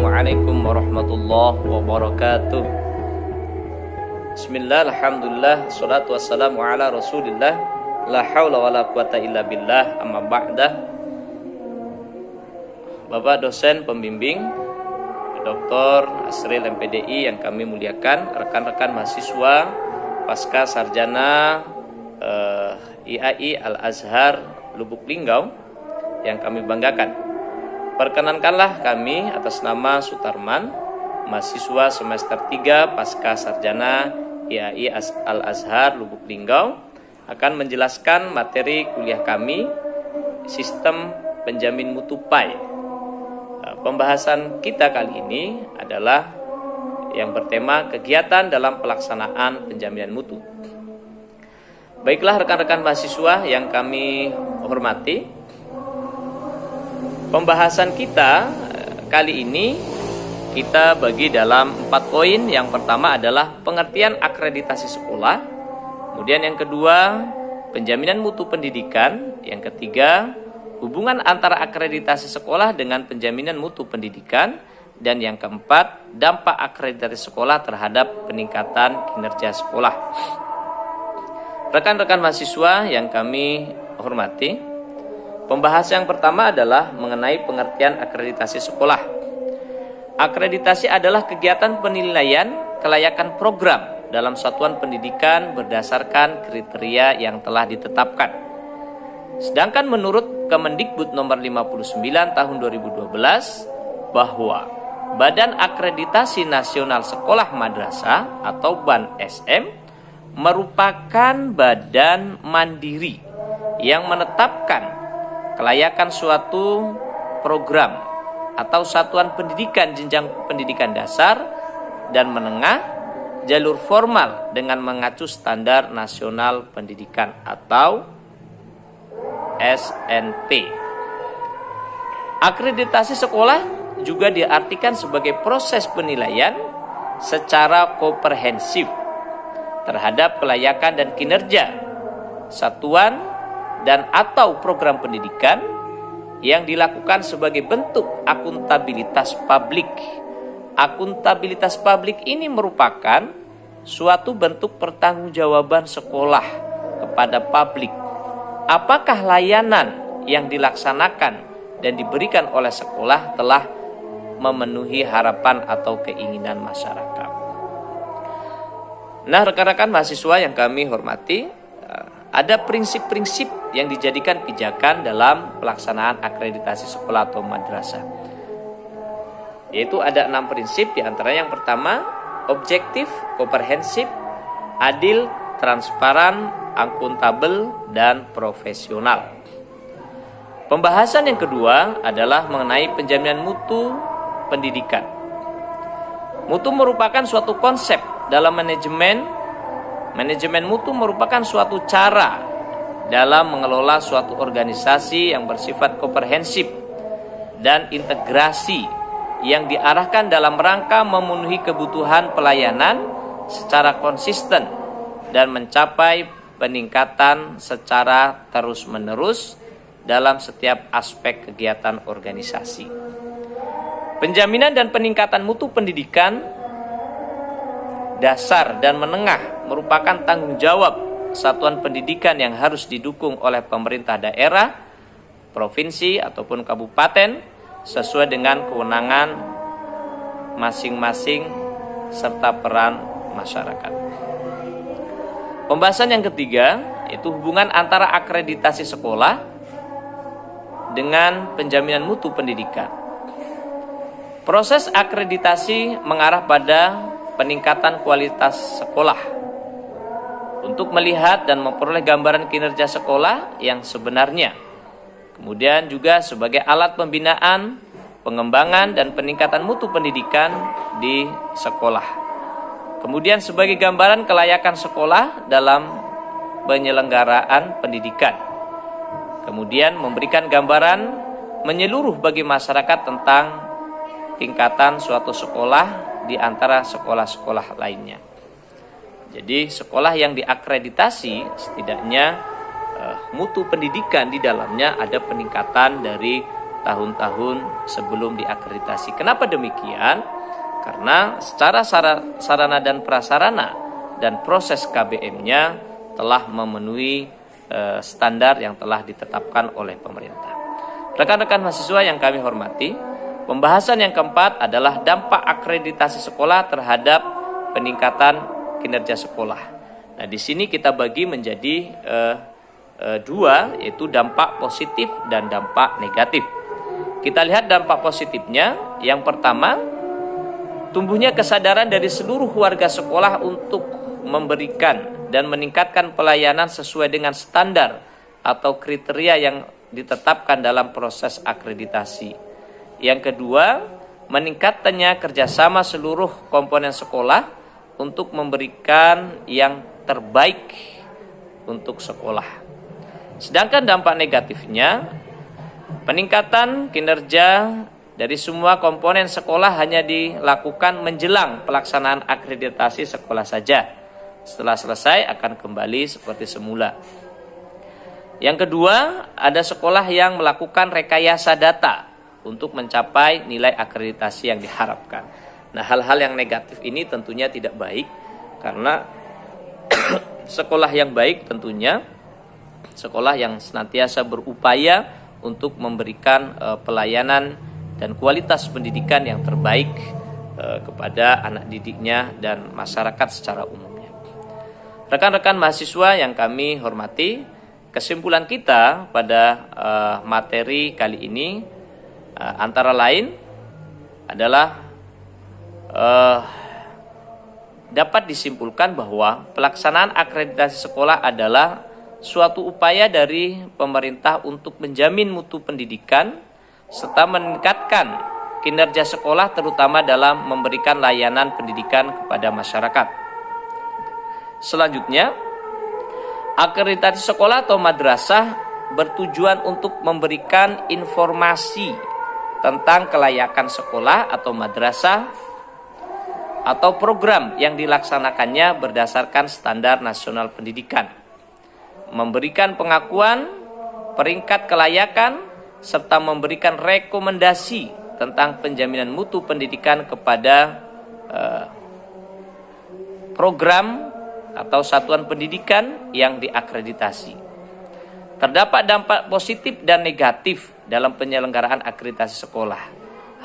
Assalamualaikum warahmatullahi wabarakatuh. Bismillah, alhamdulillah, salatu wassalamu ala rasulillah, la hawla wa la quwata illa billah, amma ba'dah. Bapak dosen pembimbing Dr. Asril MPDI yang kami muliakan, rekan-rekan mahasiswa pasca sarjana IAI Al-Azhar Lubuk Linggau yang kami banggakan. Perkenankanlah kami atas nama Sutarman, mahasiswa semester 3 pasca sarjana IAI Al-Azhar Lubuk Linggau, akan menjelaskan materi kuliah kami, Sistem Penjamin Mutu PAI. Pembahasan kita kali ini adalah yang bertema kegiatan dalam pelaksanaan penjaminan mutu. Baiklah rekan-rekan mahasiswa yang kami hormati, pembahasan kita kali ini kita bagi dalam 4 poin. Yang pertama adalah pengertian akreditasi sekolah. Kemudian yang kedua, penjaminan mutu pendidikan. Yang ketiga, hubungan antara akreditasi sekolah dengan penjaminan mutu pendidikan. Dan yang keempat, dampak akreditasi sekolah terhadap peningkatan kinerja sekolah. Rekan-rekan mahasiswa yang kami hormati, pembahasan yang pertama adalah mengenai pengertian akreditasi sekolah. Akreditasi adalah kegiatan penilaian kelayakan program dalam satuan pendidikan berdasarkan kriteria yang telah ditetapkan. Sedangkan menurut Kemendikbud nomor 59 tahun 2012 bahwa Badan Akreditasi Nasional Sekolah Madrasah atau BAN SM merupakan badan mandiri yang menetapkan kelayakan suatu program atau satuan pendidikan jenjang pendidikan dasar dan menengah jalur formal dengan mengacu standar nasional pendidikan atau SNP. Akreditasi sekolah juga diartikan sebagai proses penilaian secara komprehensif terhadap kelayakan dan kinerja satuan dan atau program pendidikan yang dilakukan sebagai bentuk akuntabilitas publik. Akuntabilitas publik ini merupakan suatu bentuk pertanggungjawaban sekolah kepada publik. Apakah layanan yang dilaksanakan dan diberikan oleh sekolah telah memenuhi harapan atau keinginan masyarakat. Nah, rekan-rekan mahasiswa yang kami hormati, ada prinsip-prinsip yang dijadikan pijakan dalam pelaksanaan akreditasi sekolah atau madrasah. Yaitu ada 6 prinsip, di antara yang pertama, objektif, komprehensif, adil, transparan, akuntabel, dan profesional. Pembahasan yang kedua adalah mengenai penjaminan mutu pendidikan. Mutu merupakan suatu konsep dalam manajemen. Manajemen mutu merupakan suatu cara dalam mengelola suatu organisasi yang bersifat komprehensif dan integrasi yang diarahkan dalam rangka memenuhi kebutuhan pelayanan secara konsisten dan mencapai peningkatan secara terus-menerus dalam setiap aspek kegiatan organisasi. Penjaminan dan peningkatan mutu pendidikan dasar dan menengah merupakan tanggung jawab satuan pendidikan yang harus didukung oleh pemerintah daerah, provinsi ataupun kabupaten sesuai dengan kewenangan masing-masing serta peran masyarakat. Pembahasan yang ketiga yaitu hubungan antara akreditasi sekolah dengan penjaminan mutu pendidikan. Proses akreditasi mengarah pada peningkatan kualitas sekolah untuk melihat dan memperoleh gambaran kinerja sekolah yang sebenarnya. Kemudian juga sebagai alat pembinaan, pengembangan dan peningkatan mutu pendidikan di sekolah. Kemudian sebagai gambaran kelayakan sekolah dalam penyelenggaraan pendidikan. Kemudian memberikan gambaran menyeluruh bagi masyarakat tentang tingkatan suatu sekolah di antara sekolah-sekolah lainnya. Jadi sekolah yang diakreditasi setidaknya mutu pendidikan di dalamnya ada peningkatan dari tahun-tahun sebelum diakreditasi. Kenapa demikian? Karena secara sarana dan prasarana dan proses KBM-nya telah memenuhi standar yang telah ditetapkan oleh pemerintah. Rekan-rekan mahasiswa yang kami hormati, pembahasan yang keempat adalah dampak akreditasi sekolah terhadap peningkatan kinerja sekolah. Nah, di sini kita bagi menjadi dua, yaitu dampak positif dan dampak negatif. Kita lihat dampak positifnya. Yang pertama, tumbuhnya kesadaran dari seluruh warga sekolah untuk memberikan dan meningkatkan pelayanan sesuai dengan standar atau kriteria yang ditetapkan dalam proses akreditasi. Yang kedua, meningkatnya kerjasama seluruh komponen sekolah untuk memberikan yang terbaik untuk sekolah. Sedangkan dampak negatifnya, peningkatan kinerja dari semua komponen sekolah hanya dilakukan menjelang pelaksanaan akreditasi sekolah saja. Setelah selesai akan kembali seperti semula. Yang kedua, ada sekolah yang melakukan rekayasa data untuk mencapai nilai akreditasi yang diharapkan. Nah, hal-hal yang negatif ini tentunya tidak baik, karena sekolah yang baik tentunya sekolah yang senantiasa berupaya untuk memberikan pelayanan dan kualitas pendidikan yang terbaik kepada anak didiknya dan masyarakat secara umumnya. Rekan-rekan mahasiswa yang kami hormati, kesimpulan kita pada materi kali ini antara lain adalah dapat disimpulkan bahwa pelaksanaan akreditasi sekolah adalah suatu upaya dari pemerintah untuk menjamin mutu pendidikan serta meningkatkan kinerja sekolah terutama dalam memberikan layanan pendidikan kepada masyarakat. Selanjutnya, akreditasi sekolah atau madrasah bertujuan untuk memberikan informasi tentang kelayakan sekolah atau madrasah atau program yang dilaksanakannya berdasarkan standar nasional pendidikan, memberikan pengakuan, peringkat kelayakan, serta memberikan rekomendasi tentang penjaminan mutu pendidikan kepada program atau satuan pendidikan yang diakreditasi. Terdapat dampak positif dan negatif dalam penyelenggaraan akreditasi sekolah.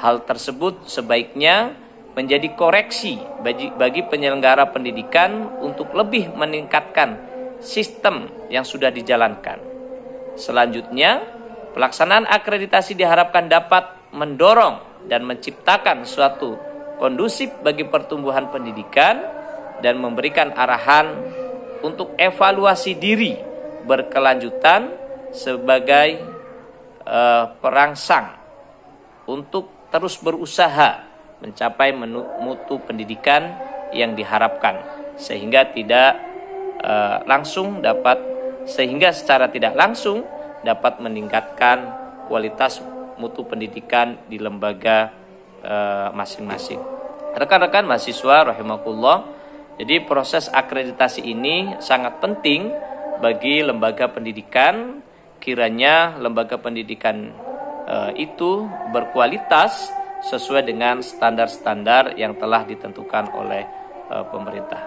Hal tersebut sebaiknya menjadi koreksi bagi penyelenggara pendidikan untuk lebih meningkatkan sistem yang sudah dijalankan. Selanjutnya, pelaksanaan akreditasi diharapkan dapat mendorong dan menciptakan suatu kondusif bagi pertumbuhan pendidikan dan memberikan arahan untuk evaluasi diri berkelanjutan sebagai perangsang untuk terus berusaha mencapai mutu pendidikan yang diharapkan, sehingga secara tidak langsung dapat meningkatkan kualitas mutu pendidikan di lembaga masing-masing. Rekan-rekan mahasiswa rahimakumullah, jadi proses akreditasi ini sangat penting bagi lembaga pendidikan. Kiranya lembaga pendidikan itu berkualitas sesuai dengan standar-standar yang telah ditentukan oleh pemerintah.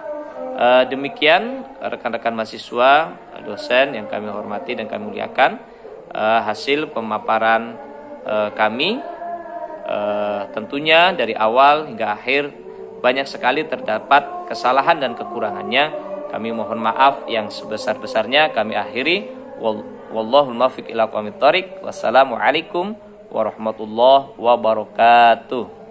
Demikian rekan-rekan mahasiswa, dosen yang kami hormati dan kami muliakan, hasil pemaparan kami. Tentunya dari awal hingga akhir banyak sekali terdapat kesalahan dan kekurangannya. Kami mohon maaf yang sebesar-besarnya. Kami akhiri. Wallahul muwaffiq ila aqwamit thoriq. Wassalamualaikum warahmatullahi wabarakatuh.